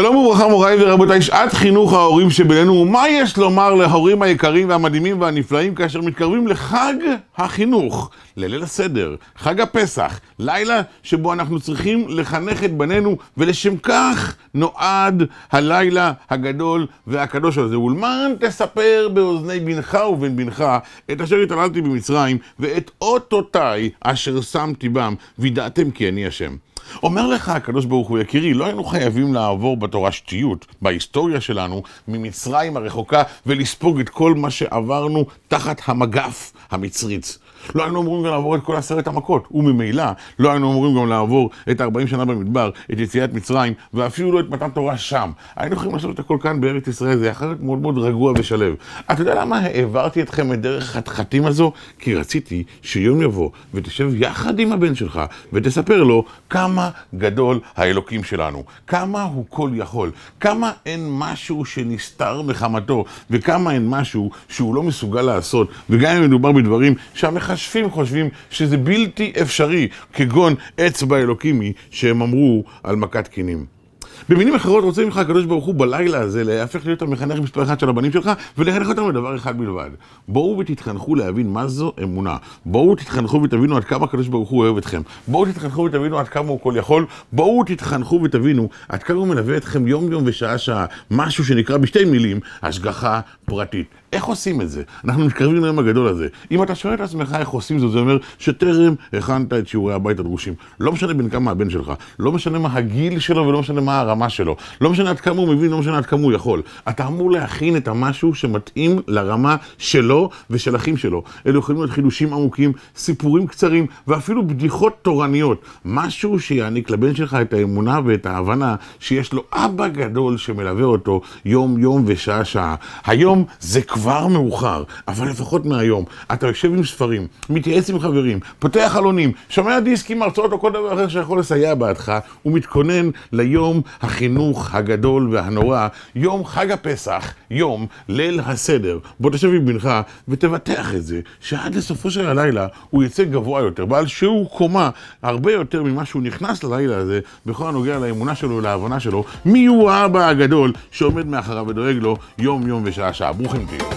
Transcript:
שלום וברכה מוריי ורבותיי, שעת חינוך ההורים שבינינו. מה יש לומר להורים היקרים והמדהימים והנפלאים כאשר מתקרבים לחג החינוך, לליל הסדר, חג הפסח, לילה שבו אנחנו צריכים לחנך את בנינו, ולשם כך נועד הלילה הגדול והקדוש הזה. ולמען תספר באוזני בנך ובן בנך את אשר התעללתי במצרים ואת אותותיי אשר שמתי בם, וידעתם כי אני השם. אומר לך הקדוש ברוך הוא, יקירי, לא היינו חייבים לעבור בתורשתיות, בהיסטוריה שלנו, ממצרים הרחוקה, ולספוג את כל מה שעברנו תחת המגף המצריץ. לא היינו אמורים גם לעבור את כל 10 המכות, וממילא לא היינו אמורים גם לעבור את 40 שנה במדבר, את יציאת מצרים, ואפילו לא את מתן תורה שם. היינו יכולים לעשות את הכל כאן בארץ ישראל, זה אחרת מאוד מאוד רגוע ושלב. אתה יודע למה העברתי אתכם את דרך החתחתים הזו? כי רציתי שיום יבוא ותשב יחד עם הבן שלך ותספר לו כמה גדול האלוקים שלנו, כמה הוא כל יכול, כמה אין משהו שנסתר מחמתו, וכמה אין משהו שהוא לא מסוגל לעשות, וגם אם מדובר בדברים שהמחשבים חושבים שזה בלתי אפשרי, כגון אצבע אלוקימי שהם אמרו על מכת קינים. במילים אחרות רוצה ממך הקדוש ברוך הוא בלילה הזה להפך להיות המחנך מספר אחד של הבנים שלך ולחנך אותם לדבר אחד בלבד. בואו ותתחנכו להבין מה זו אמונה. בואו תתחנכו ותבינו עד כמה הקדוש ברוך הוא אוהב אתכם. בואו תתחנכו ותבינו עד כמה הוא כל יכול. בואו תתחנכו ותבינו עד כמה הוא מלווה אתכם יום יום ושעה שעה. משהו שנקרא בשתי מילים, השגחה פרטית. איך עושים את זה? אנחנו מתקרבים ליום הגדול הזה. אם אתה שואל את עצמך איך עושים זה אומר שטרם הכנת את שיעורי הבית הדרושים. לא משנה בין כמה הבן שלך, לא משנה מה הגיל שלו ולא משנה מה הרמה שלו. לא משנה עד כמה הוא מבין, לא משנה עד כמה הוא יכול. אתה אמור להכין את המשהו שמתאים לרמה שלו ושל אחים שלו. אלו יכולים להיות חידושים עמוקים, סיפורים קצרים ואפילו בדיחות תורניות. משהו שיעניק לבן שלך את האמונה ואת ההבנה שיש לו אבא גדול שמלווה אותו יום יום ושעה שעה. היום זה כבר מאוחר, אבל לפחות מהיום. אתה יושב עם ספרים, מתייעץ עם חברים, פותח חלונים, שומע דיסקים, הרצאות או כל דבר אחר שיכול לסייע בעדך, ומתכונן ליום החינוך הגדול והנורא, יום חג הפסח, יום ליל הסדר. בוא תשב עם בנך ותבטח את זה, שעד לסופו של הלילה הוא יצא גבוה יותר, בעל שהוא קומה הרבה יותר ממה שהוא נכנס ללילה הזה, בכל הנוגע לאמונה שלו ולהבנה שלו, מי הוא האבא הגדול שעומד מאחריו ודואג לו יום יום ושעה שעה. ברוכים תהיו.